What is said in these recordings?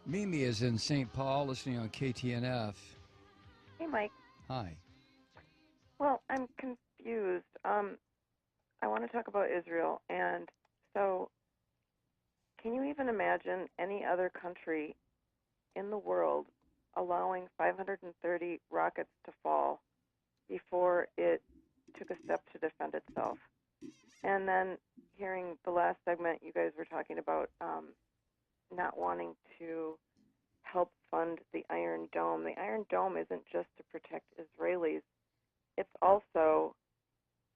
Mimi is in St. Paul listening on KTNF. Hey, Mike. Hi. Well, I'm confused. I want to talk about Israel. And so, can you even imagine any other country in the world allowing 530 rockets to fall before it took a step to defend itself? And then, hearing the last segment, you guys were talking about not wanting to help fund the Iron Dome. The Iron Dome isn't just to protect Israelis. It's also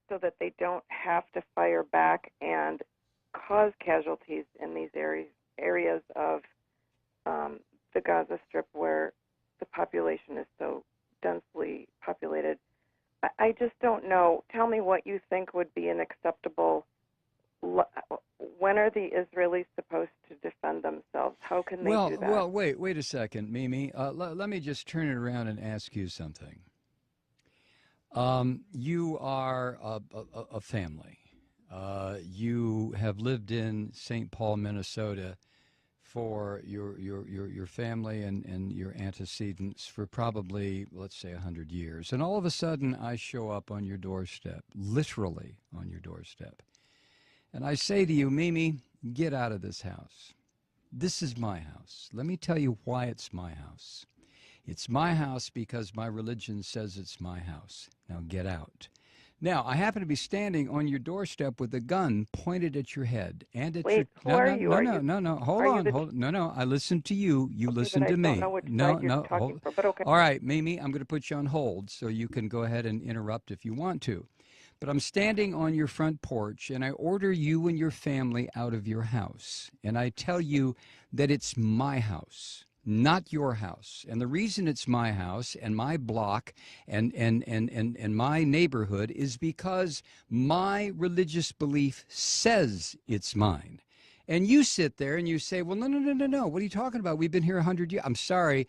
so that they don't have to fire back and cause casualties in these areas of the Gaza Strip where the population is so densely populated. I just don't know. Tell me what you think would be an acceptable. When are the Israelis supposed to defend themselves? How can they do that? Well, wait a second, Mimi. Let me just turn it around and ask you something. You are a family. You have lived in St. Paul, Minnesota, for your family and your antecedents for probably, let's say, 100 years. And all of a sudden, I show up on your doorstep, literally on your doorstep. And I say to you, Mimi, get out of this house. This is my house. Let me tell you why it's my house. It's my house because my religion says it's my house. Now get out. Now, I happen to be standing on your doorstep with a gun pointed at your head and at Wait, your... who are you? No. Hold on. No. I listened to you. You okay, listened but to I me. don't know which side you're talking from, but okay. All right, Mimi, I'm going to put you on hold so you can go ahead and interrupt if you want to. But I'm standing on your front porch, and I order you and your family out of your house. And I tell you that it's my house, not your house. And the reason it's my house and my block and my neighborhood is because my religious belief says it's mine. And you sit there and you say, well, no. What are you talking about? We've been here 100 years. I'm sorry.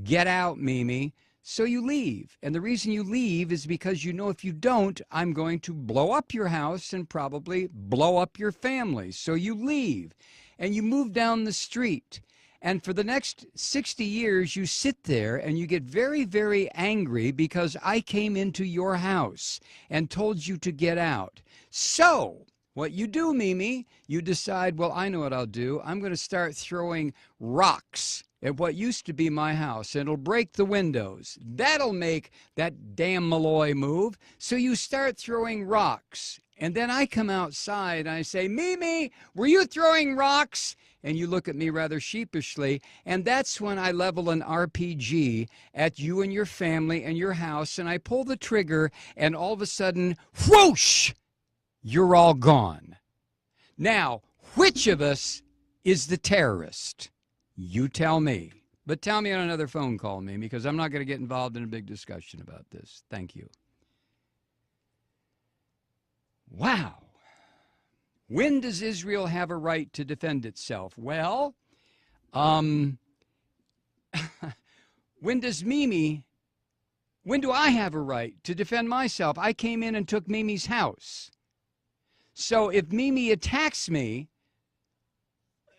Get out, Mimi. So you leave. And the reason you leave is because you know if you don't, I'm going to blow up your house and probably blow up your family. So you leave and you move down the street. And for the next 60 years, you sit there and you get very, very angry because I came into your house and told you to get out. So what you do, Mimi, you decide, well, I know what I'll do. I'm going to start throwing rocks at what used to be my house, and it'll break the windows. That'll make that damn Malloy move. So you start throwing rocks. And then I come outside and I say, Mimi, were you throwing rocks? And you look at me rather sheepishly. And that's when I level an RPG at you and your family and your house. And I pull the trigger, and all of a sudden, whoosh, you're all gone. Now, which of us is the terrorist? You tell me. But tell me on another phone call, Mimi, because I'm not going to get involved in a big discussion about this. Thank you. Wow. When does Israel have a right to defend itself? Well, when do I have a right to defend myself? I came in and took Mimi's house. So if Mimi attacks me,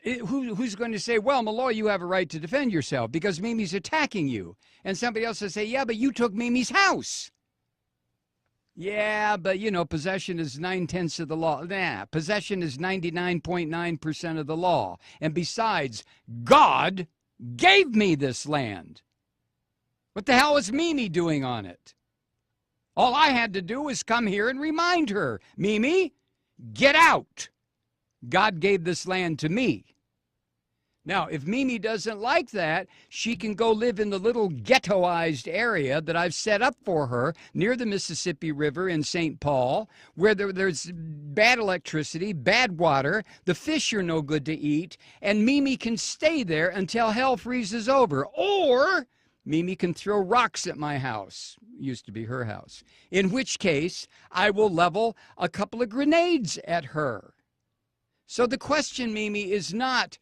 who's going to say, well, Malloy, you have a right to defend yourself because Mimi's attacking you? And somebody else will say, yeah, but you took Mimi's house. Yeah, but, possession is 9/10 of the law. Nah, possession is 99.9% of the law. And besides, God gave me this land. What the hell is Mimi doing on it? All I had to do was come here and remind her, Mimi, get out. God gave this land to me. Now, if Mimi doesn't like that, she can go live in the little ghettoized area that I've set up for her near the Mississippi River in St. Paul, where there's bad electricity, bad water, the fish are no good to eat, and Mimi can stay there until hell freezes over. Or Mimi can throw rocks at my house. Used to be her house. In which case, I will level a couple of grenades at her. So the question, Mimi, is not,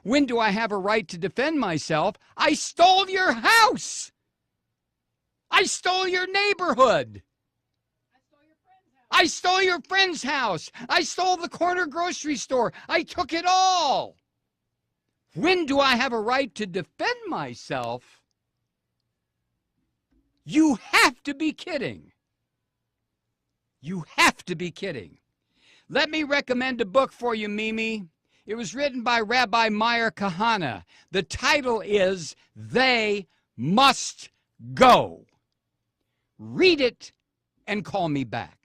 when do I have a right to defend myself? I stole your house. I stole your neighborhood. I stole your friend's house. I stole the corner grocery store. I took it all. When do I have a right to defend myself? You have to be kidding. You have to be kidding. Let me recommend a book for you, Mimi. It was written by Rabbi Meir Kahana. The title is They Must Go. Read it and call me back.